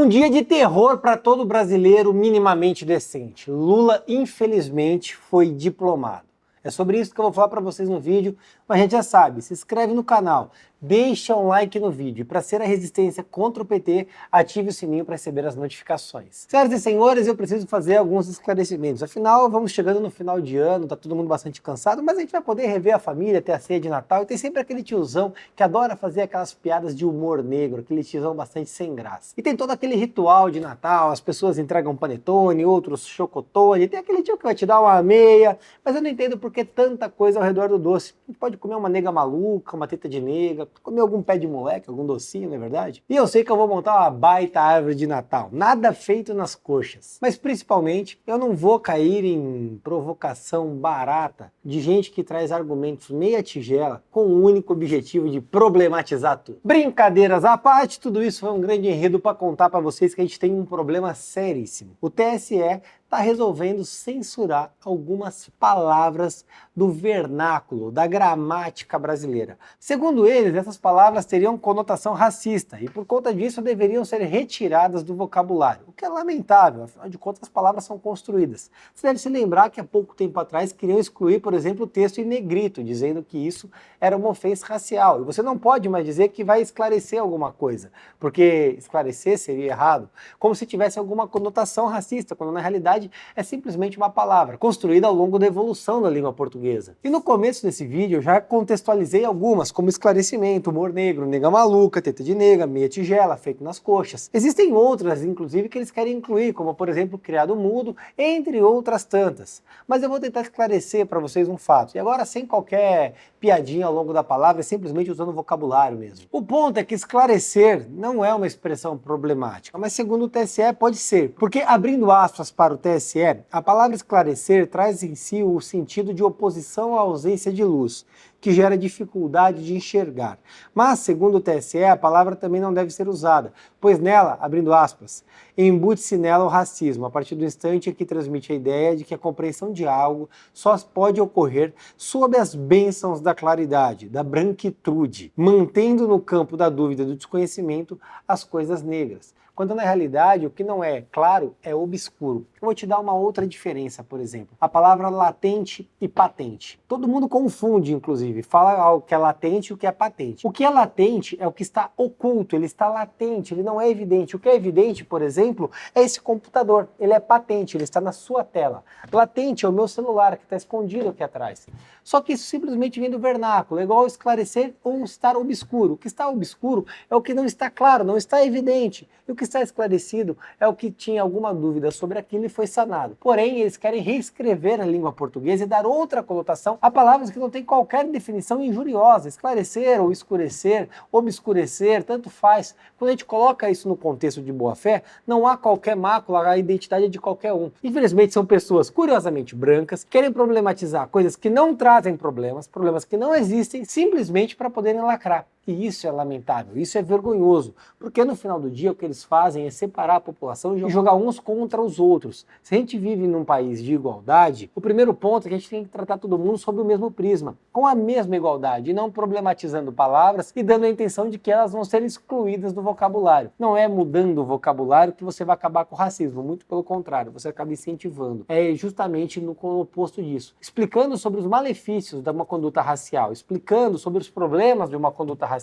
Um dia de terror para todo brasileiro minimamente decente. Lula, infelizmente, foi diplomado. É sobre isso que eu vou falar para vocês no vídeo, mas a gente já sabe, se inscreve no canal, deixa um like no vídeo e para ser a resistência contra o PT, ative o sininho para receber as notificações. Senhoras e senhores, eu preciso fazer alguns esclarecimentos. Afinal, vamos chegando no final de ano, tá todo mundo bastante cansado, mas a gente vai poder rever a família, ter a ceia de Natal, e tem sempre aquele tiozão que adora fazer aquelas piadas de humor negro, aquele tiozão bastante sem graça. E tem todo aquele ritual de Natal, as pessoas entregam panetone, outros chocotone, tem aquele tio que vai te dar uma meia, mas eu não entendo por que tanta coisa ao redor do doce. A gente pode comer uma nega maluca, uma teta de nega, comer algum pé de moleque, algum docinho, não é verdade? E eu sei que eu vou montar uma baita árvore de Natal, nada feito nas coxas. Mas principalmente, eu não vou cair em provocação barata de gente que traz argumentos meia tigela com o único objetivo de problematizar tudo. Brincadeiras à parte, tudo isso foi um grande enredo para contar para vocês que a gente tem um problema seríssimo. O TSE está resolvendo censurar algumas palavras do vernáculo, da gramática brasileira. Segundo eles, essas palavras teriam conotação racista e por conta disso deveriam ser retiradas do vocabulário, o que é lamentável, afinal de contas as palavras são construídas. Você deve se lembrar que há pouco tempo atrás queriam excluir, por exemplo, o texto em negrito, dizendo que isso era uma ofensa racial. E você não pode mais dizer que vai esclarecer alguma coisa, porque esclarecer seria errado, como se tivesse alguma conotação racista, quando na realidade é simplesmente uma palavra, construída ao longo da evolução da língua portuguesa. E no começo desse vídeo eu já contextualizei algumas, como esclarecimento, humor negro, nega maluca, teta de nega, meia tigela, feito nas coxas. Existem outras, inclusive, que eles querem incluir, como por exemplo, criado mudo, entre outras tantas. Mas eu vou tentar esclarecer para vocês um fato, e agora sem qualquer piadinha ao longo da palavra, simplesmente usando o vocabulário mesmo. O ponto é que esclarecer não é uma expressão problemática, mas segundo o TSE pode ser, porque abrindo aspas para o TSE, a palavra esclarecer traz em si o sentido de oposição à ausência de luz, que gera dificuldade de enxergar. Mas, segundo o TSE, a palavra também não deve ser usada, pois nela, abrindo aspas, embute-se nela o racismo, a partir do instante em que transmite a ideia de que a compreensão de algo só pode ocorrer sob as bênçãos da claridade, da branquitude, mantendo no campo da dúvida e do desconhecimento as coisas negras. Quando na realidade o que não é claro é obscuro. Eu vou te dar uma outra diferença, por exemplo. A palavra latente e patente. Todo mundo confunde, inclusive, fala o que é latente e o que é patente. O que é latente é o que está oculto, ele está latente, ele não é evidente. O que é evidente, por exemplo, é esse computador. Ele é patente, ele está na sua tela. Latente é o meu celular, que está escondido aqui atrás. Só que isso simplesmente vem do vernáculo, é igual esclarecer ou estar obscuro. O que está obscuro é o que não está claro, não está evidente. E o que está esclarecido é o que tinha alguma dúvida sobre aquilo e foi sanado. Porém, eles querem reescrever a língua portuguesa e dar outra conotação a palavras que não têm qualquer definição injuriosa. Esclarecer ou escurecer, obscurecer, tanto faz. Quando a gente coloca isso no contexto de boa-fé, não há qualquer mácula, a identidade de qualquer um. Infelizmente, são pessoas curiosamente brancas, que querem problematizar coisas que não trazem problemas, problemas que não existem, simplesmente para poderem lacrar. E isso é lamentável, isso é vergonhoso, porque no final do dia o que eles fazem é separar a população e jogar uns contra os outros. Se a gente vive num país de igualdade, o primeiro ponto é que a gente tem que tratar todo mundo sob o mesmo prisma, com a mesma igualdade, e não problematizando palavras e dando a intenção de que elas vão ser excluídas do vocabulário. Não é mudando o vocabulário que você vai acabar com o racismo, muito pelo contrário, você acaba incentivando. É justamente no oposto disso. Explicando sobre os malefícios de uma conduta racial, explicando sobre os problemas de uma conduta racial,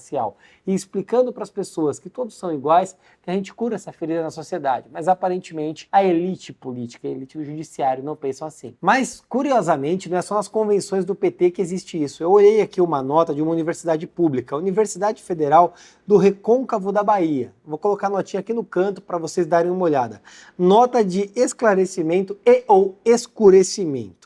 e explicando para as pessoas que todos são iguais, que a gente cura essa ferida na sociedade. Mas aparentemente a elite política, a elite do judiciário não pensam assim. Mas curiosamente não é só nas convenções do PT que existe isso. Eu olhei aqui uma nota de uma universidade pública, a Universidade Federal do Recôncavo da Bahia. Vou colocar a notinha aqui no canto para vocês darem uma olhada. Nota de esclarecimento e ou escurecimento.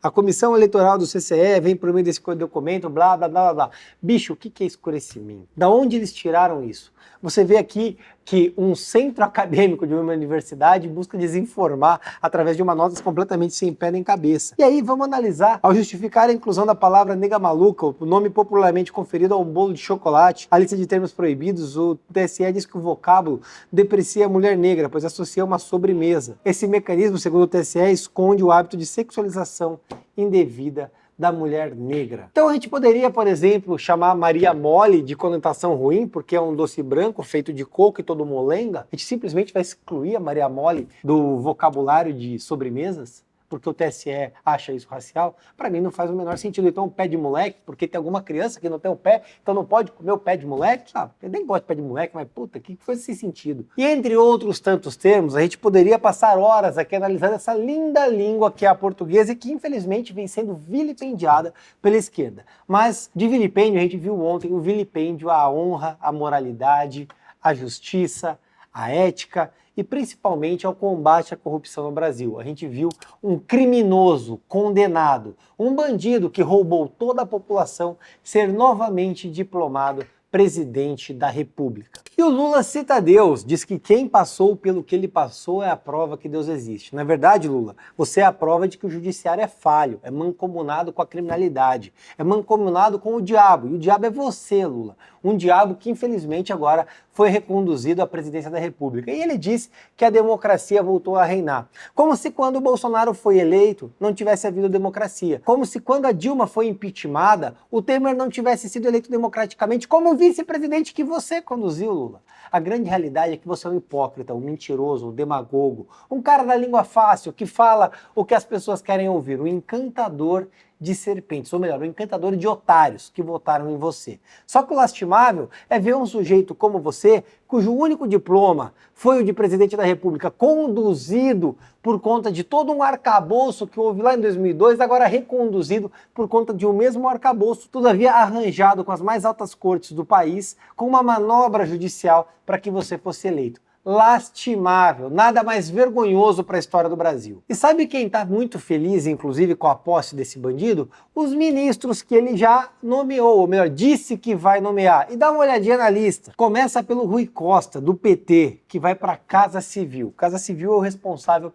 A Comissão Eleitoral do CCE vem por meio desse documento, blá, blá, blá, blá. Bicho, o que é escurecimento? Da onde eles tiraram isso? Você vê aqui que um centro acadêmico de uma universidade busca desinformar através de uma nota completamente sem pé nem cabeça. E aí vamos analisar, ao justificar a inclusão da palavra nega maluca, o nome popularmente conferido a um bolo de chocolate, a lista de termos proibidos, o TSE diz que o vocábulo deprecia a mulher negra, pois associa uma sobremesa. Esse mecanismo, segundo o TSE, esconde o hábito de sexualização indevida da mulher negra. Então a gente poderia, por exemplo, chamar Maria Mole de conotação ruim, porque é um doce branco feito de coco e todo molenga. A gente simplesmente vai excluir a Maria Mole do vocabulário de sobremesas? Porque o TSE acha isso racial, para mim não faz o menor sentido. Então, o pé de moleque, porque tem alguma criança que não tem o pé, então não pode comer o pé de moleque? Ah, eu nem gosto de pé de moleque, mas puta, que foi esse sentido? E entre outros tantos termos, a gente poderia passar horas aqui analisando essa linda língua que é a portuguesa e que infelizmente vem sendo vilipendiada pela esquerda. Mas de vilipêndio, a gente viu ontem o vilipêndio à honra, à moralidade, à justiça, à ética e principalmente ao combate à corrupção no Brasil. A gente viu um criminoso condenado, um bandido que roubou toda a população, ser novamente diplomado presidente da República. E o Lula cita Deus, diz que quem passou pelo que ele passou é a prova que Deus existe. Na verdade, Lula, você é a prova de que o judiciário é falho, é mancomunado com a criminalidade, é mancomunado com o diabo, e o diabo é você, Lula. Um diabo que infelizmente agora foi reconduzido à presidência da República. E ele disse que a democracia voltou a reinar. Como se quando o Bolsonaro foi eleito não tivesse havido democracia. Como se quando a Dilma foi impeachmentada, o Temer não tivesse sido eleito democraticamente como vice-presidente que você conduziu, Lula. A grande realidade é que você é um hipócrita, um mentiroso, um demagogo, um cara da língua fácil que fala o que as pessoas querem ouvir, um encantador de serpentes, ou melhor, um encantador de otários que votaram em você. Só que o lastimável é ver um sujeito como você, cujo único diploma foi o de presidente da República, conduzido por conta de todo um arcabouço que houve lá em 2002, agora reconduzido por conta de um mesmo arcabouço, todavia arranjado com as mais altas cortes do país, com uma manobra judicial para que você fosse eleito. Lastimável, nada mais vergonhoso para a história do Brasil. E sabe quem está muito feliz, inclusive, com a posse desse bandido? Os ministros que ele já nomeou, ou melhor, disse que vai nomear. E dá uma olhadinha na lista. Começa pelo Rui Costa, do PT, que vai para a Casa Civil. Casa Civil é o responsável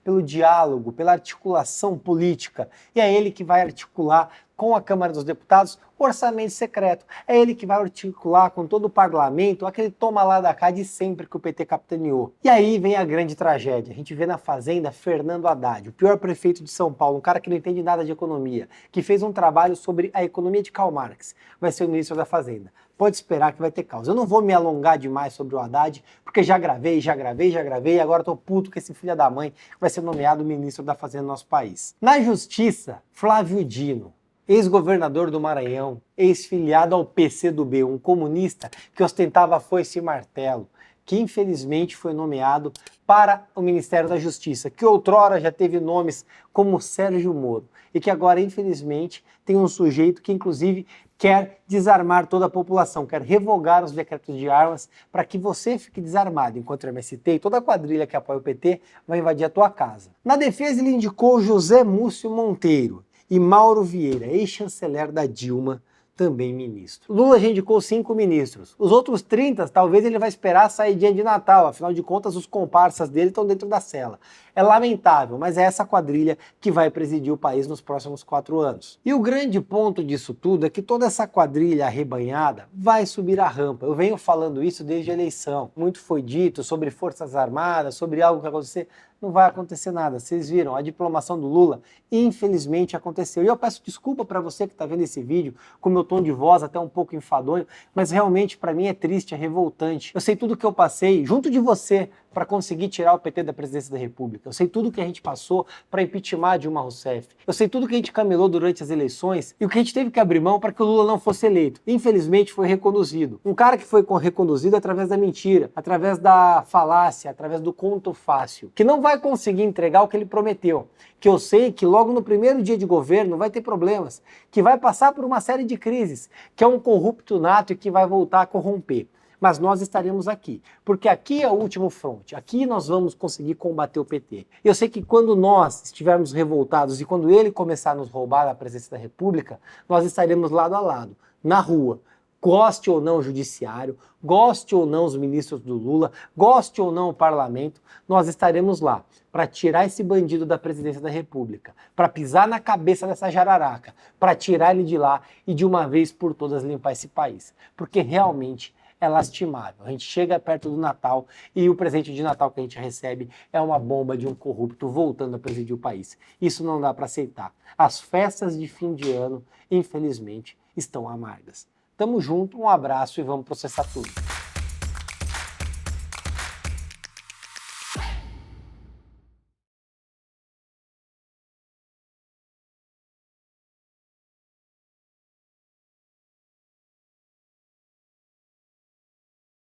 pelo diálogo, pela articulação política. E é ele que vai articular com a Câmara dos Deputados o orçamento secreto. É ele que vai articular com todo o parlamento aquele toma lá da cá de sempre que o PT capitaneou. E aí vem a grande tragédia. A gente vê na Fazenda Fernando Haddad, o pior prefeito de São Paulo, um cara que não entende nada de economia, que fez um trabalho sobre a economia de Karl Marx. Vai ser o ministro da Fazenda. Pode esperar que vai ter causa. Eu não vou me alongar demais sobre o Haddad, porque já gravei, e agora tô puto com esse filho da mãe que vai ser nomeado ministro da Fazenda do nosso país. Na Justiça, Flávio Dino, ex-governador do Maranhão, ex-filiado ao PCdoB, um comunista que ostentava foice e martelo, que infelizmente foi nomeado para o Ministério da Justiça, que outrora já teve nomes como Sérgio Moro, e que agora, infelizmente, tem um sujeito que, inclusive, quer desarmar toda a população, quer revogar os decretos de armas para que você fique desarmado, enquanto o MST e toda a quadrilha que apoia o PT vai invadir a tua casa. Na defesa, ele indicou José Múcio Monteiro e Mauro Vieira, ex-chanceler da Dilma, também ministro. Lula já indicou 5 ministros. Os outros 30, talvez ele vai esperar sair dia de Natal, afinal de contas os comparsas dele estão dentro da cela. É lamentável, mas é essa quadrilha que vai presidir o país nos próximos 4 anos. E o grande ponto disso tudo é que toda essa quadrilha arrebanhada vai subir a rampa. Eu venho falando isso desde a eleição. Muito foi dito sobre Forças Armadas, sobre algo que vai acontecer. Não vai acontecer nada. Vocês viram, a diplomação do Lula, infelizmente, aconteceu. E eu peço desculpa para você que está vendo esse vídeo, com meu tom de voz até um pouco enfadonho, mas realmente para mim é triste, é revoltante. Eu sei tudo que eu passei, junto de você, para conseguir tirar o PT da presidência da República. Eu sei tudo que a gente passou para impeachment Dilma Rousseff. Eu sei tudo que a gente camelou durante as eleições e o que a gente teve que abrir mão para que o Lula não fosse eleito. Infelizmente foi reconduzido. Um cara que foi reconduzido através da mentira, através da falácia, através do conto fácil, que não vai conseguir entregar o que ele prometeu. Que eu sei que logo no primeiro dia de governo vai ter problemas, que vai passar por uma série de crises, que é um corrupto nato e que vai voltar a corromper. Mas nós estaremos aqui, porque aqui é o último fronte, aqui nós vamos conseguir combater o PT. Eu sei que quando nós estivermos revoltados e quando ele começar a nos roubar a presença da República, nós estaremos lado a lado, na rua. Goste ou não o judiciário, goste ou não os ministros do Lula, goste ou não o parlamento, nós estaremos lá para tirar esse bandido da presidência da República, para pisar na cabeça dessa jararaca, para tirar ele de lá e de uma vez por todas limpar esse país. Porque realmente é lastimável. A gente chega perto do Natal e o presente de Natal que a gente recebe é uma bomba de um corrupto voltando a presidir o país. Isso não dá para aceitar. As festas de fim de ano, infelizmente, estão amargas. Tamo junto, um abraço e vamos processar tudo.